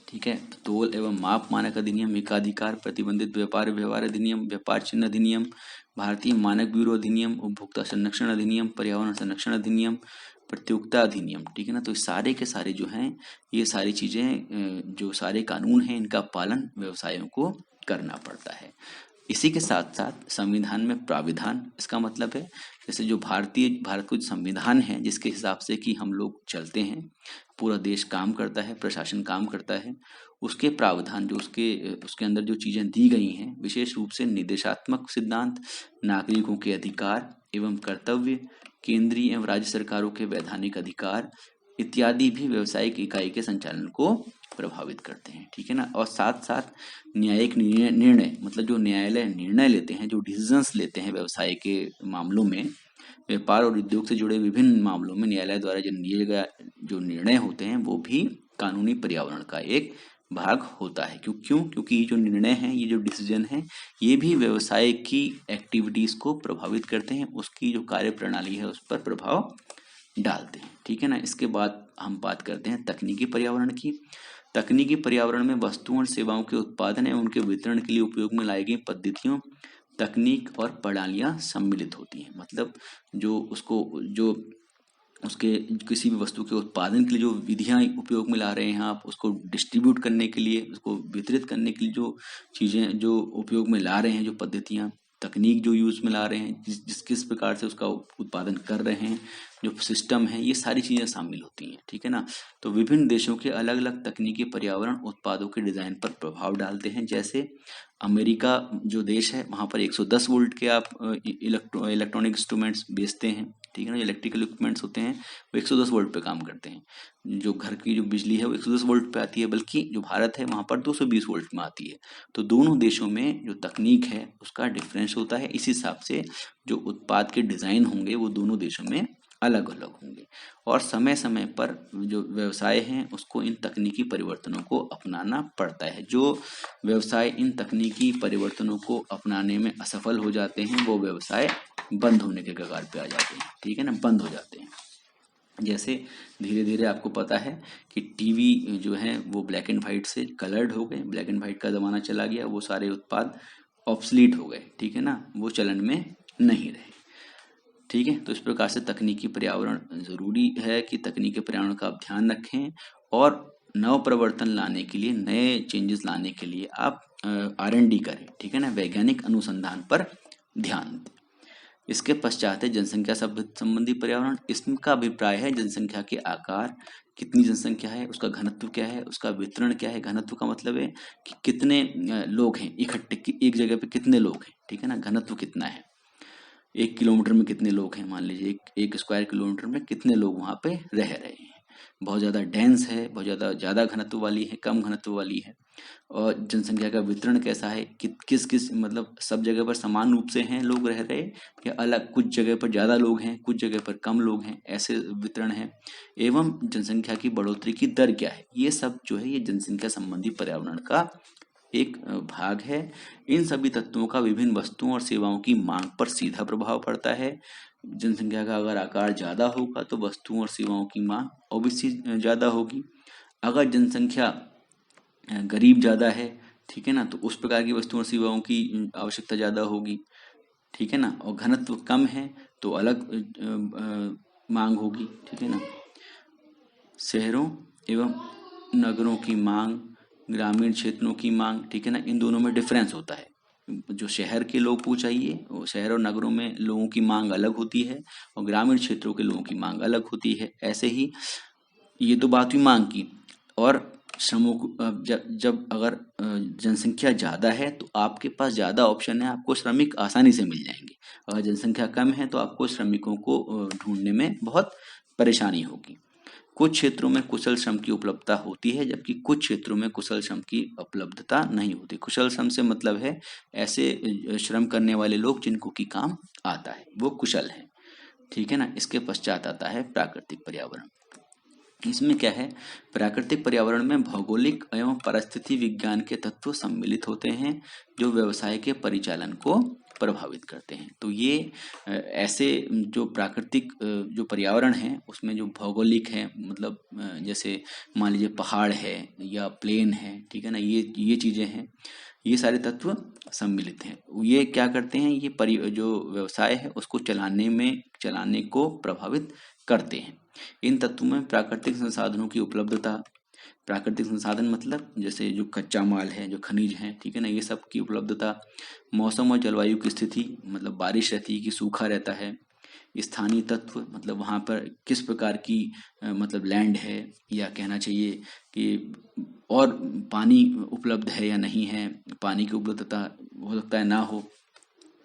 ठीक है। तोल एवं माप मानक अधिनियम, एकाधिकार प्रतिबंधित व्यापार व्यवहार अधिनियम, व्यापार चिन्ह अधिनियम, भारतीय मानक ब्यूरो अधिनियम, उपभोक्ता संरक्षण अधिनियम, पर्यावरण संरक्षण अधिनियम, प्रतियोगिता अधिनियम, ठीक है ना। तो सारे के सारे जो हैं, ये सारी चीजें जो सारे कानून हैं इनका पालन व्यवसायों को करना पड़ता है। इसी के साथ साथ संविधान में प्राविधान, इसका मतलब है जैसे जो भारत को जो संविधान है जिसके हिसाब से कि हम लोग चलते हैं, पूरा देश काम करता है, प्रशासन काम करता है, उसके प्रावधान जो उसके अंदर जो चीजें दी गई हैं, विशेष रूप से निर्देशात्मक सिद्धांत, नागरिकों के अधिकार एवं कर्तव्य, केंद्रीय एवं राज्य सरकारों के वैधानिक अधिकार इत्यादि भी व्यावसायिक इकाई के संचालन को प्रभावित करते हैं, ठीक है ना। और साथ साथ न्यायिक निर्णय, मतलब जो न्यायालय निर्णय लेते हैं, जो डिसीजंस लेते हैं व्यवसाय के मामलों में, व्यापार और उद्योग से जुड़े विभिन्न मामलों में न्यायालय द्वारा जो निर्णय होते हैं वो भी कानूनी पर्यावरण का एक भाग होता है। क्योंकि ये जो निर्णय हैं, ये जो डिसीजन है, ये भी व्यवसाय की एक्टिविटीज को प्रभावित करते हैं, उसकी जो कार्य प्रणाली है उस पर प्रभाव डालते हैं। ठीक है ना। इसके बाद हम बात करते हैं तकनीकी पर्यावरण की। तकनीकी पर्यावरण में वस्तुओं और सेवाओं के उत्पादन एवं उनके वितरण के लिए उपयोग में लाई गई पद्धतियों, तकनीक और प्रणालियां सम्मिलित होती हैं। मतलब जो उसके किसी भी वस्तु के उत्पादन के लिए जो विधियां उपयोग में ला रहे हैं आप, उसको डिस्ट्रीब्यूट करने के लिए, उसको वितरित करने के लिए जो चीजें जो उपयोग में ला रहे हैं, जो पद्धतियां, तकनीक जो यूज में ला रहे हैं, जिस किस प्रकार से उसका उत्पादन कर रहे हैं, जो सिस्टम है, ये सारी चीजें शामिल होती हैं। ठीक है ना। तो विभिन्न देशों के अलग अलग तकनीकी पर्यावरण उत्पादों के डिजाइन पर प्रभाव डालते हैं। जैसे अमेरिका जो देश है, वहां पर 110 वोल्ट के आप इलेक्ट्रॉनिक इंस्ट्रूमेंट्स बेचते हैं। ठीक है ना। जो इलेक्ट्रिकल इक्विपमेंट्स होते हैं वो 110 वोल्ट पे काम करते हैं। जो घर की जो बिजली है वो 110 वोल्ट पे आती है, बल्कि जो भारत है वहां पर 220 वोल्ट में आती है। तो दोनों देशों में जो तकनीक है उसका डिफरेंस होता है। इस हिसाब से जो उत्पाद के डिजाइन होंगे वो दोनों देशों में अलग अलग होंगे। और समय समय पर जो व्यवसाय हैं उसको इन तकनीकी परिवर्तनों को अपनाना पड़ता है। जो व्यवसाय इन तकनीकी परिवर्तनों को अपनाने में असफल हो जाते हैं वो व्यवसाय बंद होने के कगार पे आ जाते हैं। ठीक है ना। बंद हो जाते हैं। जैसे धीरे धीरे आपको पता है कि टीवी जो है वो ब्लैक एंड व्हाइट से कलर्ड हो गए, ब्लैक एंड व्हाइट का जमाना चला गया, वो सारे उत्पाद ऑब्सलीट हो गए। ठीक है ना। वो चलन में नहीं रहे। ठीक है। तो इस प्रकार से तकनीकी पर्यावरण जरूरी है कि तकनीकी पर्यावरण का आप ध्यान रखें और नव प्रवर्तन लाने के लिए, नए चेंजेस लाने के लिए आप R&D करें। ठीक है ना। वैज्ञानिक अनुसंधान पर ध्यान दें। इसके पश्चात है जनसंख्या संबंधी पर्यावरण। इसका अभिप्राय है जनसंख्या के आकार, कितनी जनसंख्या है, उसका घनत्व क्या है, उसका वितरण क्या है। घनत्व का मतलब है कि कितने लोग हैं इकट्ठे, एक जगह पे कितने लोग हैं। ठीक है ना। घनत्व कितना है, 1 किलोमीटर में कितने लोग हैं, मान लीजिए एक स्क्वायर किलोमीटर में कितने लोग वहां पे रह रहे हैं। बहुत ज्यादा डेंस है, बहुत ज्यादा घनत्व वाली है, कम घनत्व वाली है। और जनसंख्या का वितरण कैसा है, किस किस मतलब सब जगह पर समान रूप से हैं लोग रह रहे, या अलग कुछ जगह पर ज्यादा लोग हैं, कुछ जगह पर कम लोग हैं, ऐसे वितरण है। एवं जनसंख्या की बढ़ोतरी की दर क्या है। ये सब जो है ये जनसंख्या संबंधी पर्यावरण का एक भाग है। इन सभी तत्वों का विभिन्न वस्तुओं और सेवाओं की मांग पर सीधा प्रभाव पड़ता है। जनसंख्या का अगर आकार ज्यादा होगा तो वस्तुओं और सेवाओं की मांग ऑब्वियसली ज्यादा होगी। अगर जनसंख्या गरीब ज्यादा है, ठीक है ना, तो उस प्रकार की वस्तुओं और सेवाओं की आवश्यकता ज्यादा होगी। ठीक है ना। और घनत्व कम है तो अलग मांग होगी। ठीक है ना। शहरों एवं नगरों की मांग, ग्रामीण क्षेत्रों की मांग, ठीक है ना, इन दोनों में डिफरेंस होता है। जो शहर के लोग को चाहिए, वो शहर और नगरों में लोगों की मांग अलग होती है और ग्रामीण क्षेत्रों के लोगों की मांग अलग होती है। ऐसे ही ये तो बात हुई मांग की। और श्रमों को जब अगर जनसंख्या ज्यादा है तो आपके पास ज्यादा ऑप्शन है, आपको श्रमिक आसानी से मिल जाएंगे। अगर जनसंख्या कम है तो आपको श्रमिकों को ढूंढने में बहुत परेशानी होगी। कुछ क्षेत्रों में कुशल श्रम की उपलब्धता होती है जबकि कुछ क्षेत्रों में कुशल श्रम की उपलब्धता नहीं होती। कुशल श्रम से मतलब है ऐसे श्रम करने वाले लोग जिनको की काम आता है, वो कुशल है। ठीक है ना। इसके पश्चात आता है प्राकृतिक पर्यावरण। इसमें क्या है, प्राकृतिक पर्यावरण में भौगोलिक एवं परिस्थिति विज्ञान के तत्व सम्मिलित होते हैं जो व्यवसाय के परिचालन को प्रभावित करते हैं। तो ये ऐसे जो प्राकृतिक जो पर्यावरण है उसमें जो भौगोलिक है, मतलब जैसे मान लीजिए पहाड़ है या प्लेन है, ठीक है ना, ये चीजें हैं, ये सारे तत्व सम्मिलित हैं। ये क्या करते हैं, ये जो व्यवसाय है उसको चलाने को प्रभावित करते हैं। इन तत्वों में प्राकृतिक संसाधनों की उपलब्धता, प्राकृतिक संसाधन मतलब जैसे जो कच्चा माल है, जो खनिज है, ठीक है ना, ये सब की उपलब्धता। मौसम और जलवायु की स्थिति, मतलब बारिश रहती है कि सूखा रहता है। स्थानीय तत्व मतलब वहां पर किस प्रकार की मतलब लैंड है, या कहना चाहिए कि और पानी उपलब्ध है या नहीं है, पानी की उपलब्धता हो सकता है ना हो।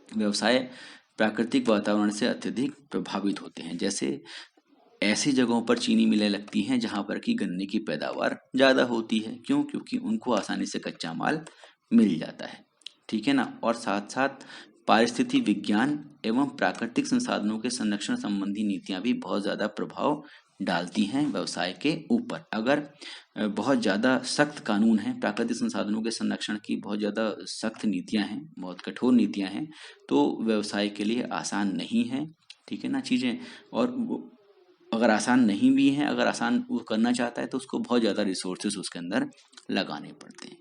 व्यवसाय प्राकृतिक वातावरण से अत्यधिक प्रभावित होते हैं। जैसे ऐसी जगहों पर चीनी मिलें लगती हैं जहां पर की गन्ने की पैदावार ज्यादा होती है। क्यों? क्योंकि उनको आसानी से कच्चा माल मिल जाता है। ठीक है ना। और साथ साथ पारिस्थितिकी विज्ञान एवं प्राकृतिक संसाधनों के संरक्षण संबंधी नीतियां भी बहुत ज़्यादा प्रभाव डालती हैं व्यवसाय के ऊपर। अगर बहुत ज़्यादा सख्त कानून हैं, प्राकृतिक संसाधनों के संरक्षण की बहुत ज़्यादा सख्त नीतियां हैं, बहुत कठोर नीतियां हैं, तो व्यवसाय के लिए आसान नहीं है, ठीक है ना चीज़ें। और अगर आसान नहीं भी है, अगर आसान वो करना चाहता है तो उसको बहुत ज़्यादा रिसोर्सेज उसके अंदर लगाने पड़ते हैं,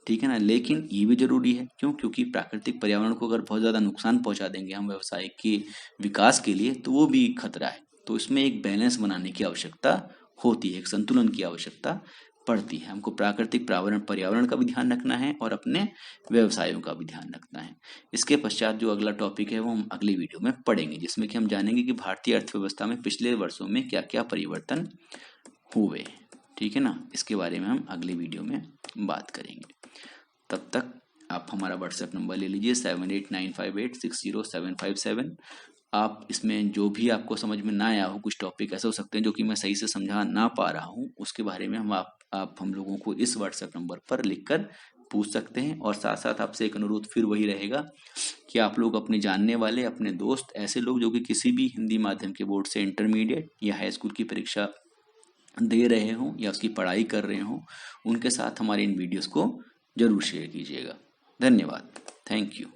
ठीक है ना। लेकिन ये भी जरूरी है, क्यों? क्योंकि प्राकृतिक पर्यावरण को अगर बहुत ज़्यादा नुकसान पहुंचा देंगे हम व्यवसाय के विकास के लिए, तो वो भी खतरा है। तो इसमें एक बैलेंस बनाने की आवश्यकता होती है, एक संतुलन की आवश्यकता पड़ती है। हमको प्राकृतिक पर्यावरण का भी ध्यान रखना है और अपने व्यवसायों का भी ध्यान रखना है। इसके पश्चात जो अगला टॉपिक है वो हम अगली वीडियो में पढ़ेंगे, जिसमें कि हम जानेंगे कि भारतीय अर्थव्यवस्था में पिछले वर्षों में क्या क्या परिवर्तन हुए, ठीक है ना। इसके बारे में हम अगली वीडियो में बात करेंगे। तब तक आप हमारा व्हाट्सएप नंबर ले लीजिए 7895860757। आप इसमें जो भी आपको समझ में ना आया हो, कुछ टॉपिक ऐसे हो सकते हैं जो कि मैं सही से समझा ना पा रहा हूँ, उसके बारे में हम लोगों को इस व्हाट्सएप नंबर पर लिखकर पूछ सकते हैं। और साथ साथ आपसे एक अनुरोध फिर वही रहेगा कि आप लोग अपने जानने वाले, अपने दोस्त, ऐसे लोग जो कि किसी भी हिंदी माध्यम के बोर्ड से इंटरमीडिएट या हाई स्कूल की परीक्षा दे रहे हों या उसकी पढ़ाई कर रहे हों, उनके साथ हमारे इन वीडियोस को जरूर शेयर कीजिएगा। धन्यवाद। Thank you.